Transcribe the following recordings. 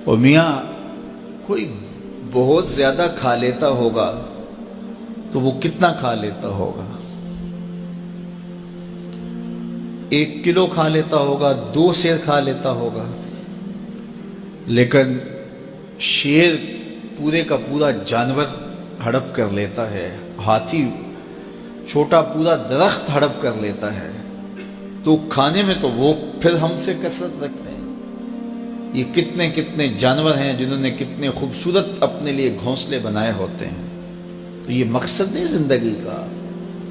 اور میاں کوئی بہت زیادہ کھا لیتا ہوگا تو وہ کتنا کھا لیتا ہوگا؟ 1 کلو کھا لیتا ہوگا، 2 سیر کھا لیتا ہوگا، لیکن شیر پورے کا پورا جانور ہڑپ کر لیتا ہے، ہاتھی چھوٹا پورا درخت ہڑپ کر لیتا ہے، تو کھانے میں تو وہ پھر ہم سے کثرت رکھتے ہیں۔ یہ کتنے کتنے جانور ہیں جنہوں نے کتنے خوبصورت اپنے لیے گھونسلے بنائے ہوتے ہیں۔ تو یہ مقصد نہیں زندگی کا،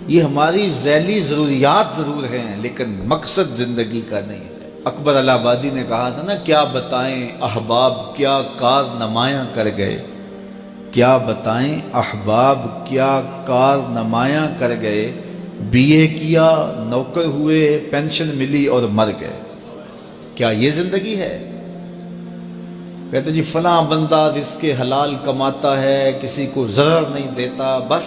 یہ ہماری ذیلی ضروریات ضرور ہیں لیکن مقصد زندگی کا نہیں ہے۔ اکبر الہ آبادی نے کہا تھا نا، کیا بتائیں احباب کیا کار نمایاں کر گئے، کیا بتائیں احباب کیا کار نمایاں کر گئے، بی اے کیا نوکر ہوئے پینشن ملی اور مر گئے۔ کیا یہ زندگی ہے؟ کہتے جی فلاں بندہ رزق حلال کماتا ہے، کسی کو ضرر نہیں دیتا، بس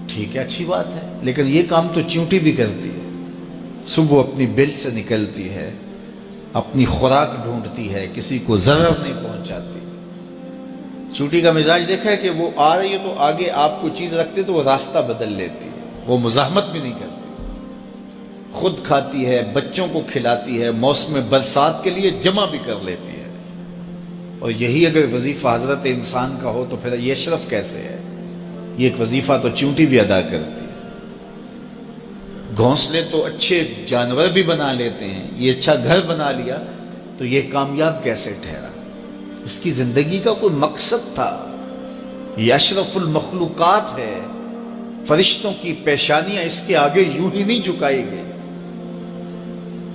ٹھیک ہے، اچھی بات ہے، لیکن یہ کام تو چیونٹی بھی کرتی ہے۔ صبح اپنی بل سے نکلتی ہے، اپنی خوراک ڈھونڈتی ہے، کسی کو ضرر نہیں پہنچاتی۔ چیونٹی کا مزاج دیکھا ہے کہ وہ آ رہی ہے تو آگے آپ کو چیز رکھتے تو وہ راستہ بدل لیتی ہے، وہ مزاحمت بھی نہیں کرتی، خود کھاتی ہے، بچوں کو کھلاتی ہے، موسم برسات کے لیے جمع بھی کر لیتی ہے۔ اور یہی اگر وظیفہ حضرت انسان کا ہو تو پھر یہ اشرف کیسے ہے؟ یہ ایک وظیفہ تو چیونٹی بھی ادا کرتی ہے۔ گھونسلے تو اچھے جانور بھی بنا لیتے ہیں، یہ اچھا گھر بنا لیا تو یہ کامیاب کیسے ٹھہرا؟ اس کی زندگی کا کوئی مقصد تھا۔ یہ اشرف المخلوقات ہے، فرشتوں کی پیشانیاں اس کے آگے یوں ہی نہیں جھکائی گئی،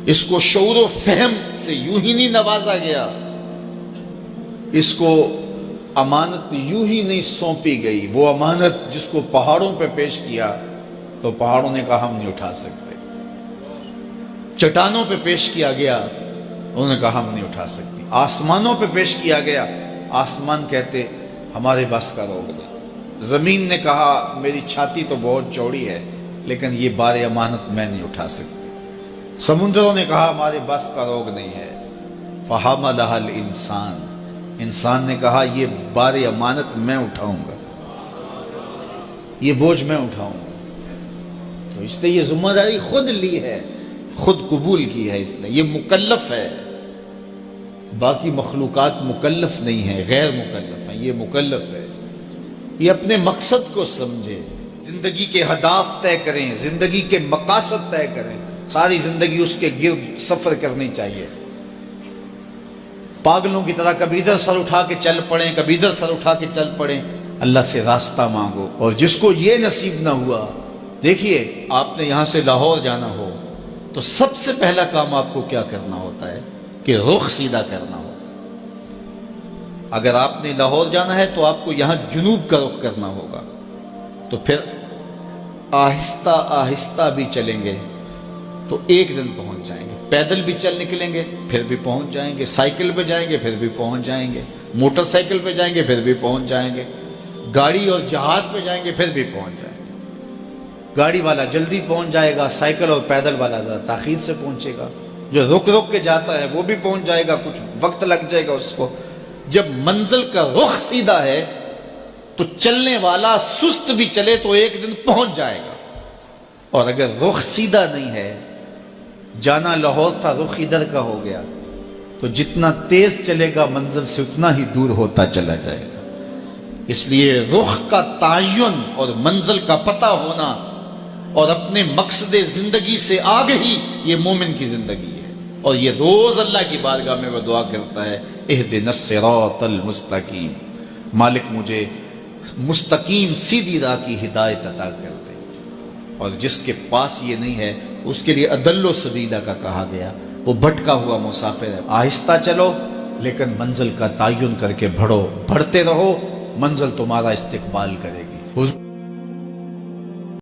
اس کو شعور و فہم سے یوں ہی نہیں نوازا گیا، اس کو امانت یوں ہی نہیں سونپی گئی۔ وہ امانت جس کو پہاڑوں پہ پیش کیا تو پہاڑوں نے کہا ہم نہیں اٹھا سکتے، چٹانوں پہ پیش کیا گیا انہوں نے کہا ہم نہیں اٹھا سکتی، آسمانوں پہ پیش کیا گیا آسمان کہتے ہمارے بس کا روگ نہیں، زمین نے کہا میری چھاتی تو بہت چوڑی ہے لیکن یہ بار امانت میں نہیں اٹھا سکتی، سمندروں نے کہا ہمارے بس کا روگ نہیں ہے، فحملها الانسان، انسان نے کہا یہ بار امانت میں اٹھاؤں گا، یہ بوجھ میں اٹھاؤں گا۔ تو اس نے یہ ذمہ داری خود لی ہے، خود قبول کی ہے، اس نے یہ مکلف ہے۔ باقی مخلوقات مکلف نہیں ہیں، غیر مکلف ہیں، یہ مکلف ہے۔ یہ اپنے مقصد کو سمجھے، زندگی کے اہداف طے کریں، زندگی کے مقاصد طے کریں، ساری زندگی اس کے گرد سفر کرنی چاہیے۔ پاگلوں کی طرح کبھی ادھر سر اٹھا کے چل پڑیں، کبھی ادھر سر اٹھا کے چل پڑیں، اللہ سے راستہ مانگو۔ اور جس کو یہ نصیب نہ ہوا، دیکھیے آپ نے یہاں سے لاہور جانا ہو تو سب سے پہلا کام آپ کو کیا کرنا ہوتا ہے کہ رخ سیدھا کرنا ہوتا ہے۔ اگر آپ نے لاہور جانا ہے تو آپ کو یہاں جنوب کا رخ کرنا ہوگا، تو پھر آہستہ آہستہ بھی چلیں گے تو ایک دن پہنچ جائیں گے، پیدل بھی چل نکلیں گے پھر بھی پہنچ جائیں گے، سائیکل پہ جائیں گے پھر بھی پہنچ جائیں گے، موٹر سائیکل پہ جائیں گے پھر بھی پہنچ جائیں گے، گاڑی اور جہاز پہ جائیں گے پھر بھی پہنچ جائیں گے۔ گاڑی والا جلدی پہنچ جائے گا، سائیکل اور پیدل والا ذرا تاخیر سے پہنچے گا، جو رک رک کے جاتا ہے وہ بھی پہنچ جائے گا، کچھ وقت لگ جائے گا اس کو۔ جب منزل کا رخ سیدھا ہے تو چلنے والا سست بھی چلے تو ایک دن پہنچ جائے گا، اور اگر رخ سیدھا نہیں ہے، جانا لاہور تھا رخ ادھر کا ہو گیا، تو جتنا تیز چلے گا منزل سے اتنا ہی دور ہوتا چلا جائے گا۔ اس لیے رخ کا تعین اور منزل کا پتہ ہونا اور اپنے مقصد زندگی سے آگہی، یہ مومن کی زندگی ہے۔ اور یہ روز اللہ کی بارگاہ میں وہ دعا کرتا ہے، اہدنا الصراط المستقیم، مالک مجھے مستقیم سیدھی راہ کی ہدایت عطا کر دے۔ اور جس کے پاس یہ نہیں ہے اس کے لیے اضل سبیلا کا کہا گیا، وہ بھٹکا ہوا مسافر ہے۔ آہستہ چلو لیکن منزل کا تعین کر کے بڑھو، بڑھتے رہو، منزل تمہارا استقبال کرے گی۔